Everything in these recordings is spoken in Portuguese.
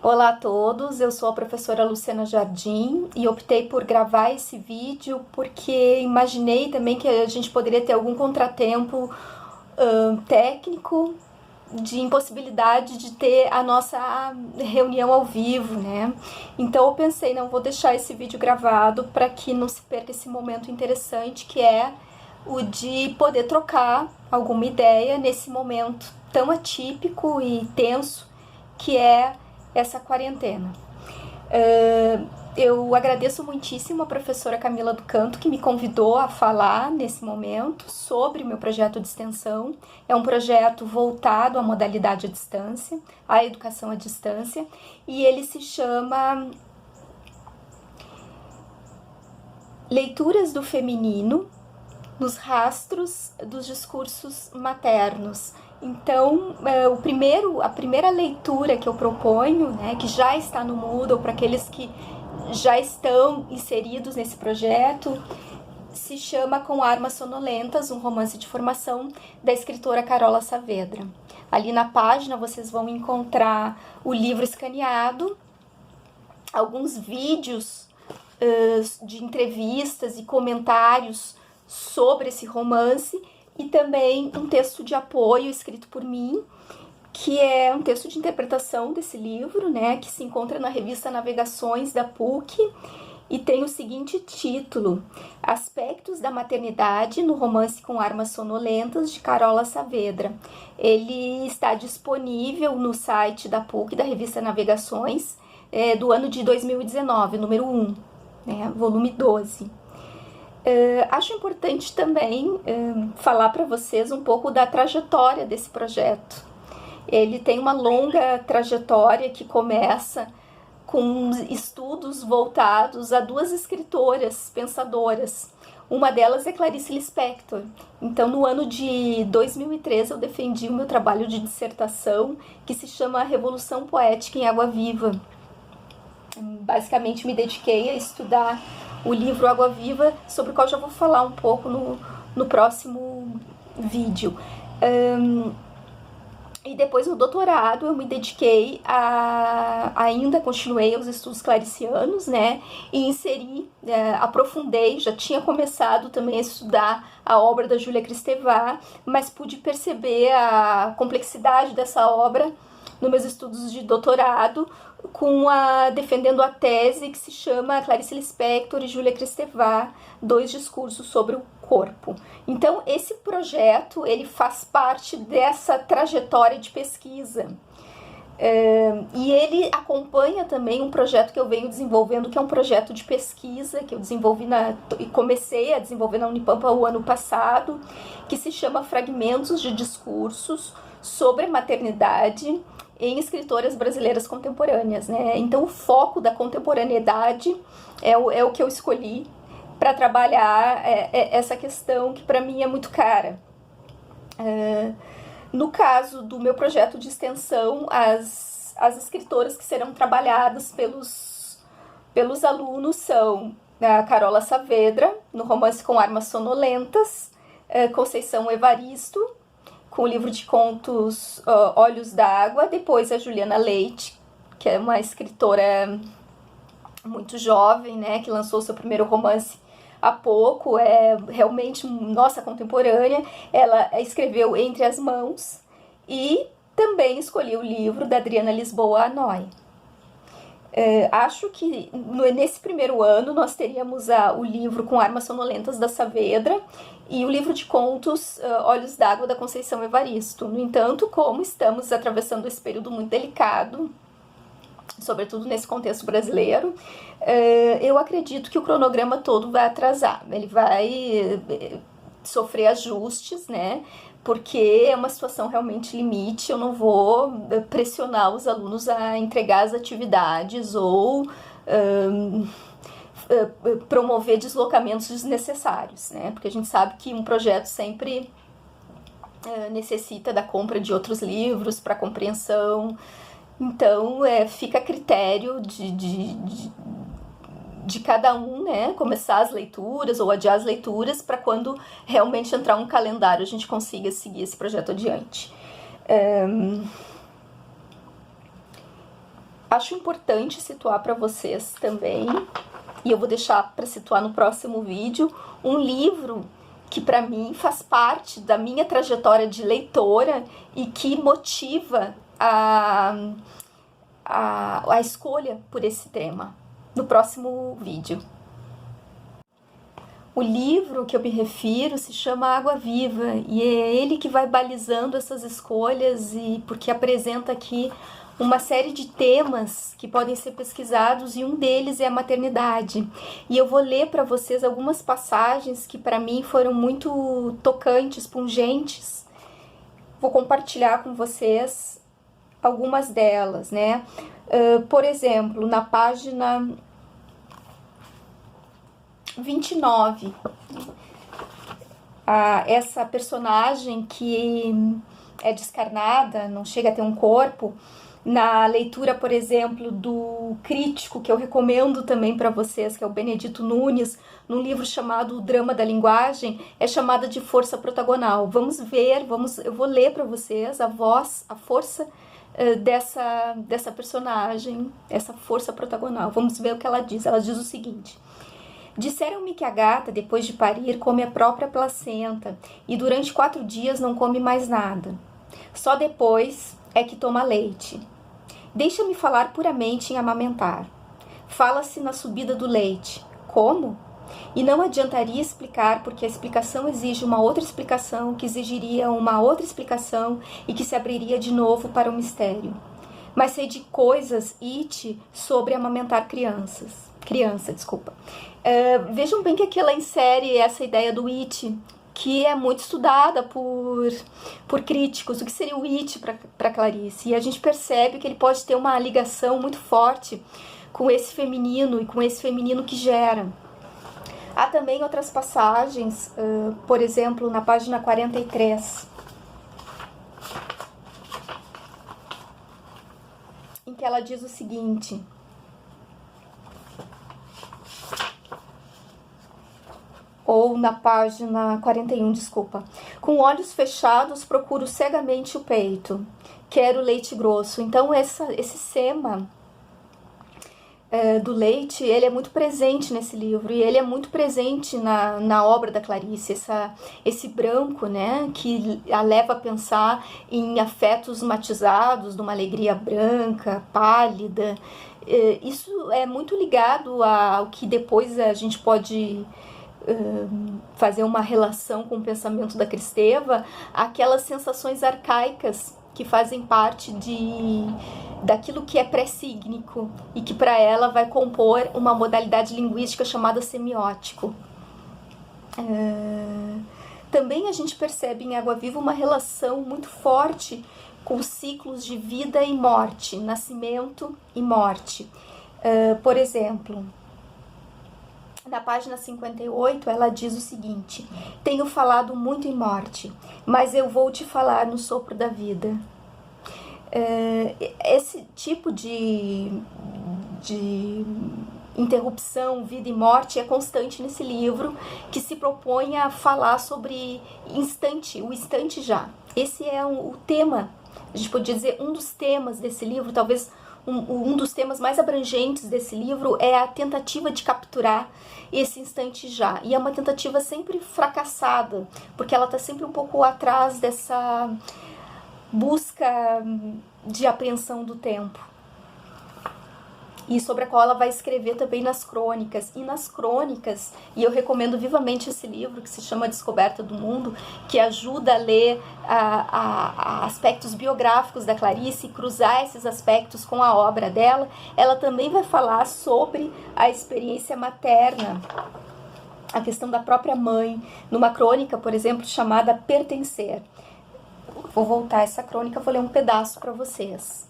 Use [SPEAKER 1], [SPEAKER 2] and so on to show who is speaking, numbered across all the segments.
[SPEAKER 1] Olá a todos, eu sou a professora Luciana Jardim e optei por gravar esse vídeo porque imaginei também que a gente poderia ter algum contratempo técnico de impossibilidade de ter a nossa reunião ao vivo, né? Então eu pensei, não vou deixar esse vídeo gravado para que não se perca esse momento interessante que é o de poder trocar alguma ideia nesse momento tão atípico e tenso que é essa quarentena. Eu agradeço muitíssimo a professora Camila do Canto, que me convidou a falar nesse momento sobre o meu projeto de extensão. É um projeto voltado à modalidade à distância, à educação à distância, e ele se chama Leituras do Feminino nos Rastros dos Discursos Maternos. Então, a primeira leitura que eu proponho, né, que já está no Moodle, para aqueles que já estão inseridos nesse projeto, se chama Com Armas Sonolentas, um romance de formação da escritora Carola Saavedra. Ali na página vocês vão encontrar o livro escaneado, alguns vídeos de entrevistas e comentários sobre esse romance e também um texto de apoio escrito por mim, que é um texto de interpretação desse livro, né, que se encontra na revista Navegações da PUC e tem o seguinte título: Aspectos da Maternidade no Romance com Armas Sonolentas, de Carola Saavedra. Ele está disponível no site da PUC, da revista Navegações, do ano de 2019, número 1, né, volume 12. Acho importante também falar para vocês um pouco da trajetória desse projeto. Ele tem uma longa trajetória que começa com estudos voltados a duas escritoras pensadoras. Uma delas é Clarice Lispector. Então, no ano de 2013, eu defendi o meu trabalho de dissertação, que se chama Revolução Poética em Água Viva. Basicamente, me dediquei a estudar o livro Água Viva, sobre o qual já vou falar um pouco no próximo vídeo. E depois no doutorado eu me dediquei ainda continuei os estudos claricianos, né, e inseri, aprofundei, já tinha começado também a estudar a obra da Júlia Kristeva, mas pude perceber a complexidade dessa obra nos meus estudos de doutorado, defendendo a tese que se chama Clarice Lispector e Júlia Kristeva, dois discursos sobre o corpo. Então, esse projeto ele faz parte dessa trajetória de pesquisa. E ele acompanha também um projeto que eu venho desenvolvendo, que é um projeto de pesquisa que eu desenvolvi e comecei a desenvolver na Unipampa o ano passado, que se chama Fragmentos de Discursos sobre Maternidade em escritoras brasileiras contemporâneas, né? Então, o foco da contemporaneidade é o que eu escolhi para trabalhar essa questão que para mim é muito cara. No caso do meu projeto de extensão, as escritoras que serão trabalhadas pelos alunos são a Carola Saavedra, no romance Com Armas Sonolentas, Conceição Evaristo, com o livro de contos Olhos d'Água, depois a Juliana Leite, que é uma escritora muito jovem, né, que lançou seu primeiro romance há pouco, é realmente nossa contemporânea. Ela escreveu Entre as Mãos e também escolhi o livro da Adriana Lisboa Anoy. Acho que nesse primeiro ano nós teríamos o livro Com Armas Sonolentas da Saavedra e o livro de contos Olhos d'Água da Conceição Evaristo. No entanto, como estamos atravessando esse período muito delicado, sobretudo nesse contexto brasileiro, eu acredito que o cronograma todo vai atrasar. Ele vai sofrer ajustes, né? Porque é uma situação realmente limite, eu não vou pressionar os alunos a entregar as atividades ou promover deslocamentos desnecessários, né? Porque a gente sabe que um projeto sempre necessita da compra de outros livros para compreensão. Então, fica a critério de cada um, né, começar as leituras ou adiar as leituras para quando realmente entrar um calendário a gente consiga seguir esse projeto adiante. Acho importante situar para vocês também, e eu vou deixar para situar no próximo vídeo, um livro que para mim faz parte da minha trajetória de leitora e que motiva a escolha por esse tema no próximo vídeo. O livro que eu me refiro se chama Água Viva e é ele que vai balizando essas escolhas, e porque apresenta aqui uma série de temas que podem ser pesquisados, e um deles é a maternidade. E eu vou ler para vocês algumas passagens que para mim foram muito tocantes, pungentes. Vou compartilhar com vocês algumas delas, né? Por exemplo, na página 29, essa personagem que é descarnada, não chega a ter um corpo, na leitura, por exemplo, do crítico, que eu recomendo também para vocês, que é o Benedito Nunes, num livro chamado O Drama da Linguagem, é chamada de força protagonal. Vamos ver, eu vou ler para vocês a voz, a força dessa personagem, essa força protagonal. Vamos ver o que ela diz. Ela diz o seguinte: disseram-me que a gata, depois de parir, come a própria placenta e durante 4 dias não come mais nada. Só depois é que toma leite. Deixa-me falar puramente em amamentar. Fala-se na subida do leite. Como? E não adiantaria explicar, porque a explicação exige uma outra explicação, que exigiria uma outra explicação e que se abriria de novo para o mistério. Mas sei de coisas, ite, sobre amamentar criança. Vejam bem que aqui ela insere essa ideia do it, que é muito estudada por críticos. O que seria o it para Clarice? E a gente percebe que ele pode ter uma ligação muito forte com esse feminino e com esse feminino que gera. Há também outras passagens, por exemplo, na página 43, em que ela diz o seguinte: ou na página 41, desculpa. Com olhos fechados, procuro cegamente o peito. Quero leite grosso. Então, esse sema do leite, ele é muito presente nesse livro. E ele é muito presente na obra da Clarice. Esse branco, né, que a leva a pensar em afetos matizados, numa alegria branca, pálida. Isso é muito ligado ao que depois a gente pode fazer uma relação com o pensamento da Kristeva, aquelas sensações arcaicas que fazem parte daquilo que é pré-sígnico e que para ela vai compor uma modalidade linguística chamada semiótico. Também a gente percebe em Água Viva uma relação muito forte com os ciclos de vida e morte, nascimento e morte. Por exemplo, na página 58, ela diz o seguinte: tenho falado muito em morte, mas eu vou te falar no sopro da vida. Esse tipo de interrupção, vida e morte é constante nesse livro, que se propõe a falar sobre o instante já. Esse é o tema, a gente podia dizer, um dos temas desse livro, talvez um dos temas mais abrangentes desse livro é a tentativa de capturar esse instante já. E é uma tentativa sempre fracassada, porque ela está sempre um pouco atrás dessa busca de apreensão do tempo. E sobre a qual ela vai escrever também nas crônicas. E nas crônicas, e eu recomendo vivamente esse livro, que se chama Descoberta do Mundo, que ajuda a ler aspectos biográficos da Clarice e cruzar esses aspectos com a obra dela. Ela também vai falar sobre a experiência materna, a questão da própria mãe, numa crônica, por exemplo, chamada Pertencer. Vou voltar a essa crônica, vou ler um pedaço para vocês.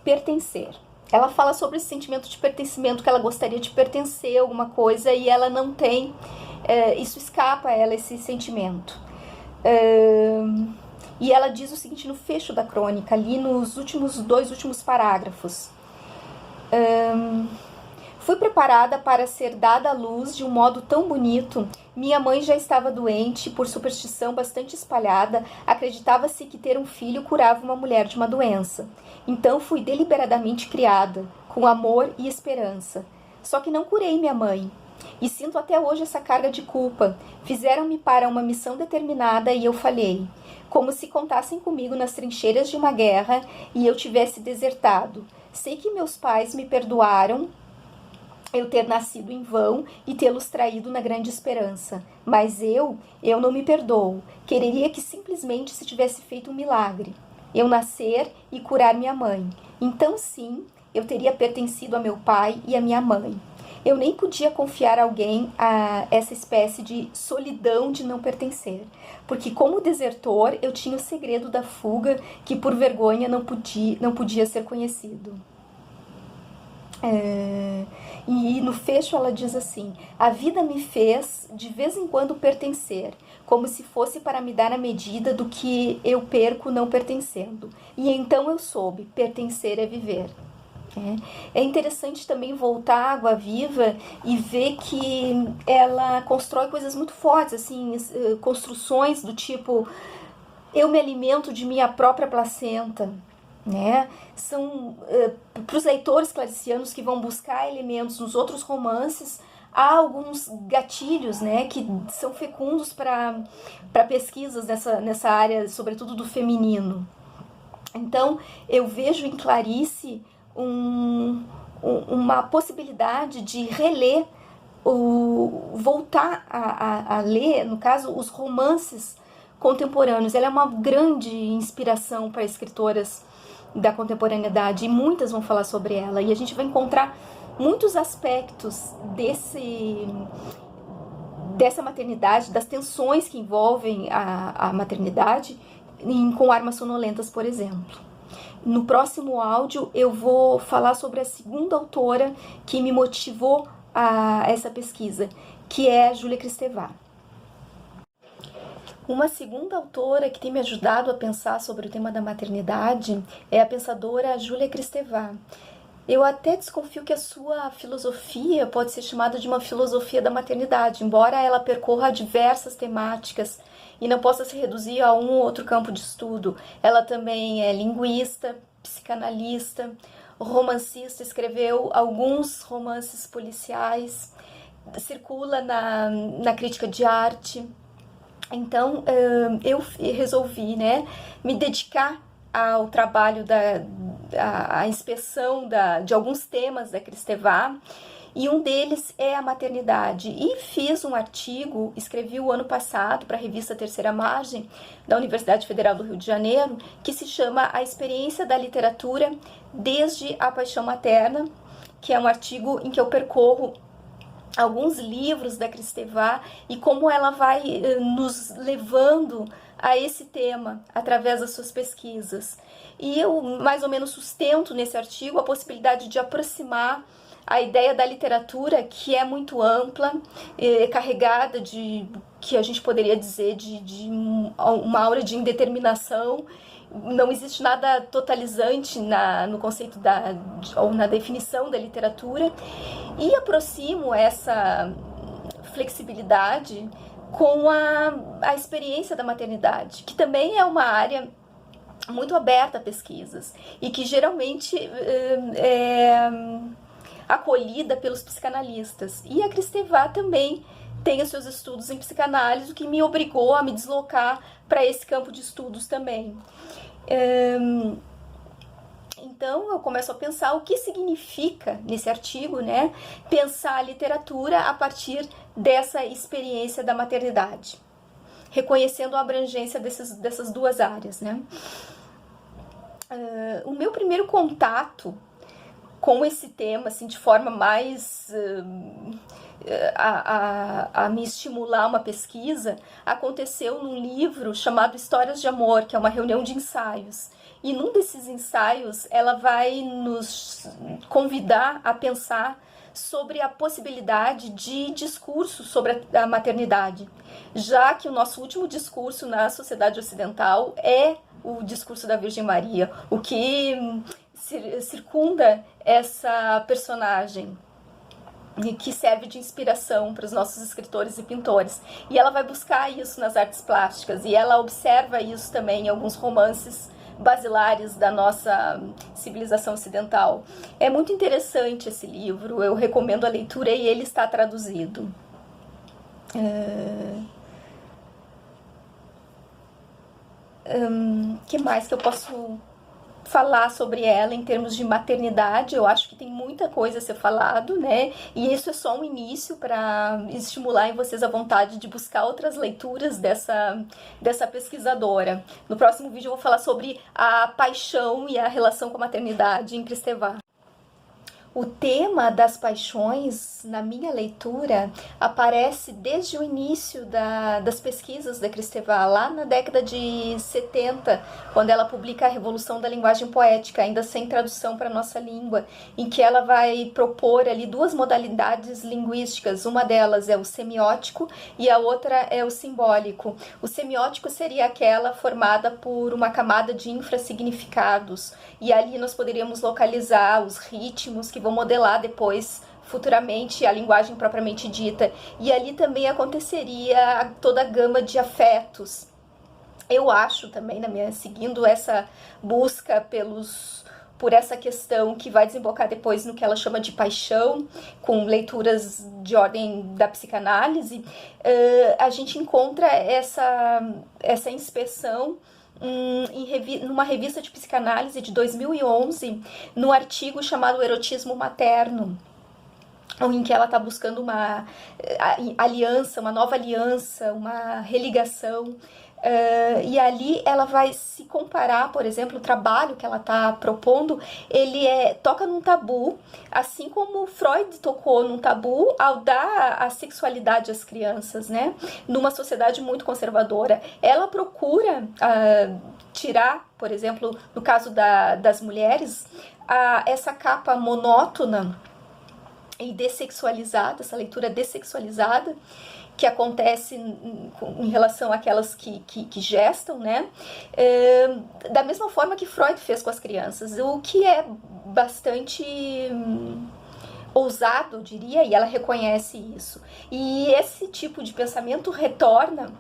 [SPEAKER 1] Pertencer. Ela fala sobre esse sentimento de pertencimento, que ela gostaria de pertencer a alguma coisa e ela não tem, isso escapa a ela, esse sentimento. E ela diz o seguinte no fecho da crônica, ali nos dois últimos parágrafos: Fui preparada para ser dada à luz de um modo tão bonito. Minha mãe já estava doente, por superstição bastante espalhada, acreditava-se que ter um filho curava uma mulher de uma doença. Então fui deliberadamente criada, com amor e esperança. Só que não curei minha mãe. E sinto até hoje essa carga de culpa. Fizeram-me para uma missão determinada e eu falhei. Como se contassem comigo nas trincheiras de uma guerra e eu tivesse desertado. Sei que meus pais me perdoaram eu ter nascido em vão e tê-los traído na grande esperança. Mas eu não me perdoo. Quereria que simplesmente se tivesse feito um milagre. Eu nascer e curar minha mãe. Então sim, eu teria pertencido a meu pai e a minha mãe. Eu nem podia confiar a alguém a essa espécie de solidão de não pertencer. Porque como desertor, eu tinha o segredo da fuga que por vergonha não podia ser conhecido. E no fecho ela diz assim: a vida me fez de vez em quando pertencer, como se fosse para me dar a medida do que eu perco não pertencendo. E então eu soube, pertencer é viver. É interessante também voltar à Água Viva e ver que ela constrói coisas muito fortes, assim, construções do tipo: eu me alimento de minha própria placenta. Né? São para os leitores claricianos que vão buscar elementos nos outros romances, há alguns gatilhos, né, que são fecundos para pesquisas nessa área, sobretudo do feminino. Então eu vejo em Clarice uma possibilidade de reler, voltar a ler, no caso, os romances contemporâneos. Ela é uma grande inspiração para escritoras da contemporaneidade e muitas vão falar sobre ela, e a gente vai encontrar muitos aspectos dessa maternidade, das tensões que envolvem a maternidade com Armas Sonolentas, por exemplo. No próximo áudio eu vou falar sobre a segunda autora que me motivou a essa pesquisa, que é a Júlia Kristeva. Uma segunda autora que tem me ajudado a pensar sobre o tema da maternidade é a pensadora Júlia Kristeva. Eu até desconfio que a sua filosofia pode ser chamada de uma filosofia da maternidade, embora ela percorra diversas temáticas e não possa se reduzir a um ou outro campo de estudo. Ela também é linguista, psicanalista, romancista, escreveu alguns romances policiais, circula na crítica de arte. Então, eu resolvi, né, me dedicar ao trabalho à inspeção de alguns temas da Kristeva, e um deles é a maternidade. E fiz um artigo, escrevi o ano passado para a revista Terceira Margem, da Universidade Federal do Rio de Janeiro, que se chama A Experiência da Literatura desde a Paixão Materna, que é um artigo em que eu percorro alguns livros da Kristeva e como ela vai nos levando a esse tema através das suas pesquisas. E eu mais ou menos sustento nesse artigo a possibilidade de aproximar a ideia da literatura, que é muito ampla, carregada de, que a gente poderia dizer, de uma aura de indeterminação. Não existe nada totalizante no conceito ou na definição da literatura, e aproximo essa flexibilidade com a experiência da maternidade, que também é uma área muito aberta a pesquisas e que geralmente é acolhida pelos psicanalistas. E a Kristeva também tem os seus estudos em psicanálise, o que me obrigou a me deslocar para esse campo de estudos também. Então eu começo a pensar o que significa nesse artigo, né, pensar a literatura a partir dessa experiência da maternidade, reconhecendo a abrangência dessas duas áreas, né. O meu primeiro contato com esse tema, assim, de forma mais a me estimular uma pesquisa, aconteceu num livro chamado Histórias de Amor, que é uma reunião de ensaios. E num desses ensaios, ela vai nos convidar a pensar sobre a possibilidade de discurso sobre a maternidade, já que o nosso último discurso na sociedade ocidental é o discurso da Virgem Maria, o que circunda essa personagem. que serve de inspiração para os nossos escritores e pintores. E ela vai buscar isso nas artes plásticas, e ela observa isso também em alguns romances basilares da nossa civilização ocidental. É muito interessante esse livro, eu recomendo a leitura e ele está traduzido. Que mais que eu posso falar sobre ela em termos de maternidade? Eu acho que tem muita coisa a ser falado, né? E isso é só um início para estimular em vocês a vontade de buscar outras leituras dessa pesquisadora. No próximo vídeo eu vou falar sobre a paixão e a relação com a maternidade em Kristeva. O tema das paixões, na minha leitura, aparece desde o início das pesquisas da Kristeva, lá na década de 70, quando ela publica A Revolução da Linguagem Poética, ainda sem tradução para a nossa língua, em que ela vai propor ali duas modalidades linguísticas. Uma delas é o semiótico e a outra é o simbólico. O semiótico seria aquela formada por uma camada de infrassignificados, e ali nós poderíamos localizar os ritmos que vão modelar depois, futuramente, a linguagem propriamente dita. E ali também aconteceria toda a gama de afetos. Eu acho também, seguindo essa busca por essa questão que vai desembocar depois no que ela chama de paixão, com leituras de ordem da psicanálise, a gente encontra essa inspeção numa revista de psicanálise de 2011, no artigo chamado Erotismo Materno, em que ela está buscando uma aliança, uma nova aliança, uma religação. E ali ela vai se comparar, por exemplo, o trabalho que ela está propondo, ele toca num tabu, assim como Freud tocou num tabu ao dar a sexualidade às crianças, né? Numa sociedade muito conservadora. Ela procura tirar, por exemplo, no caso das mulheres, essa capa monótona e dessexualizada, essa leitura dessexualizada, que acontece em relação àquelas que gestam, né? Da mesma forma que Freud fez com as crianças, o que é bastante ousado, eu diria, e ela reconhece isso. E esse tipo de pensamento retorna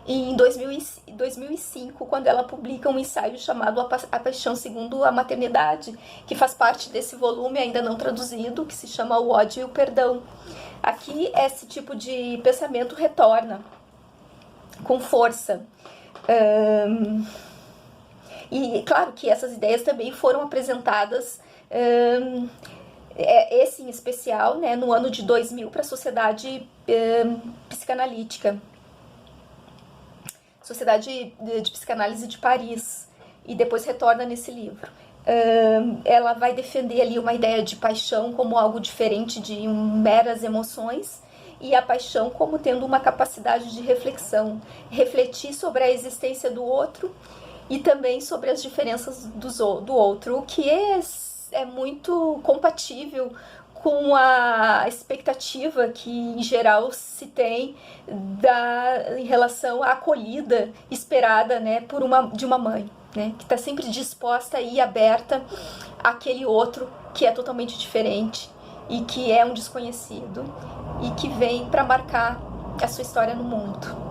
[SPEAKER 1] em 2005, quando ela publica um ensaio chamado A Paixão Segundo a Maternidade, que faz parte desse volume ainda não traduzido, que se chama O Ódio e o Perdão. Aqui, esse tipo de pensamento retorna com força. E claro que essas ideias também foram apresentadas, esse em especial, né, no ano de 2000, para a Sociedade Psicanalítica. Sociedade de Psicanálise de Paris, e depois retorna nesse livro. Ela vai defender ali uma ideia de paixão como algo diferente de meras emoções, e a paixão como tendo uma capacidade de reflexão, refletir sobre a existência do outro e também sobre as diferenças do outro, o que é muito compatível com a expectativa que, em geral, se tem em relação à acolhida esperada, né, de uma mãe, né, que está sempre disposta e aberta àquele outro que é totalmente diferente e que é um desconhecido e que vem para marcar a sua história no mundo.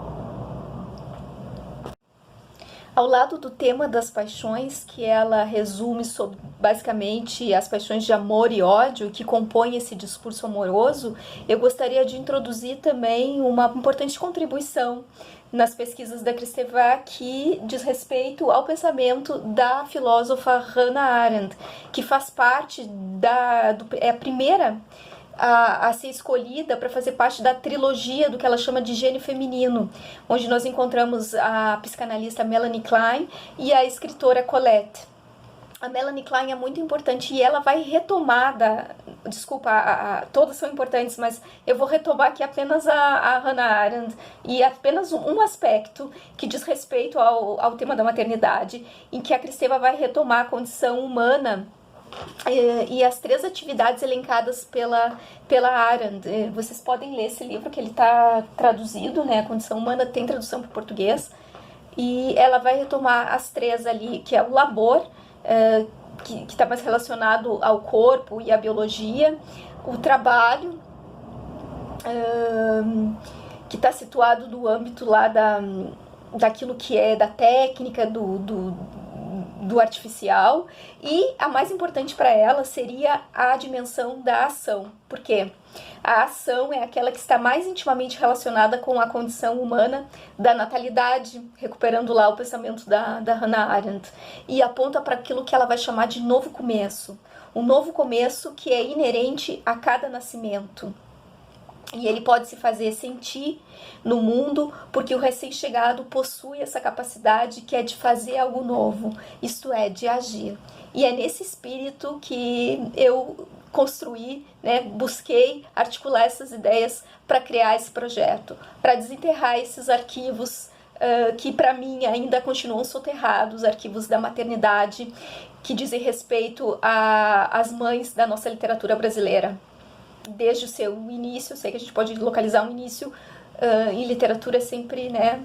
[SPEAKER 1] Ao lado do tema das paixões, que ela resume sobre, basicamente, as paixões de amor e ódio que compõem esse discurso amoroso, eu gostaria de introduzir também uma importante contribuição nas pesquisas da Kristeva, que diz respeito ao pensamento da filósofa Hannah Arendt, que faz parte é a primeira a ser escolhida para fazer parte da trilogia do que ela chama de gênio feminino, onde nós encontramos a psicanalista Melanie Klein e a escritora Colette. A Melanie Klein é muito importante e ela vai retomar todas são importantes, mas eu vou retomar aqui apenas a Hannah Arendt e apenas um aspecto que diz respeito ao tema da maternidade, em que a Kristeva vai retomar a condição humana e as 3 atividades elencadas pela Arendt. Vocês podem ler esse livro, que ele está traduzido, né? A Condição Humana tem tradução para o português, e ela vai retomar as 3 ali, que é o labor, que está mais relacionado ao corpo e à biologia, o trabalho que está situado no âmbito lá daquilo que é da técnica, do artificial, e a mais importante para ela seria a dimensão da ação, porque a ação é aquela que está mais intimamente relacionada com a condição humana da natalidade, recuperando lá o pensamento da Hannah Arendt, e aponta para aquilo que ela vai chamar de novo começo, um novo começo que é inerente a cada nascimento. E ele pode se fazer sentir no mundo porque o recém-chegado possui essa capacidade que é de fazer algo novo, isto é, de agir. E é nesse espírito que eu construí, né, busquei articular essas ideias para criar esse projeto, para desenterrar esses arquivos que para mim ainda continuam soterrados, arquivos da maternidade, que dizem respeito às mães da nossa literatura brasileira. Desde o seu início, eu sei que a gente pode localizar um início em literatura sempre, né,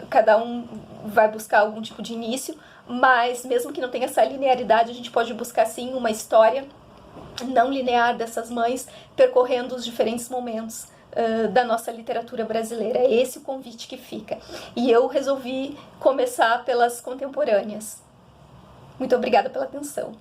[SPEAKER 1] cada um vai buscar algum tipo de início, mas mesmo que não tenha essa linearidade, a gente pode buscar sim uma história não linear dessas mães percorrendo os diferentes momentos da nossa literatura brasileira. É esse o convite que fica. E eu resolvi começar pelas contemporâneas. Muito obrigada pela atenção.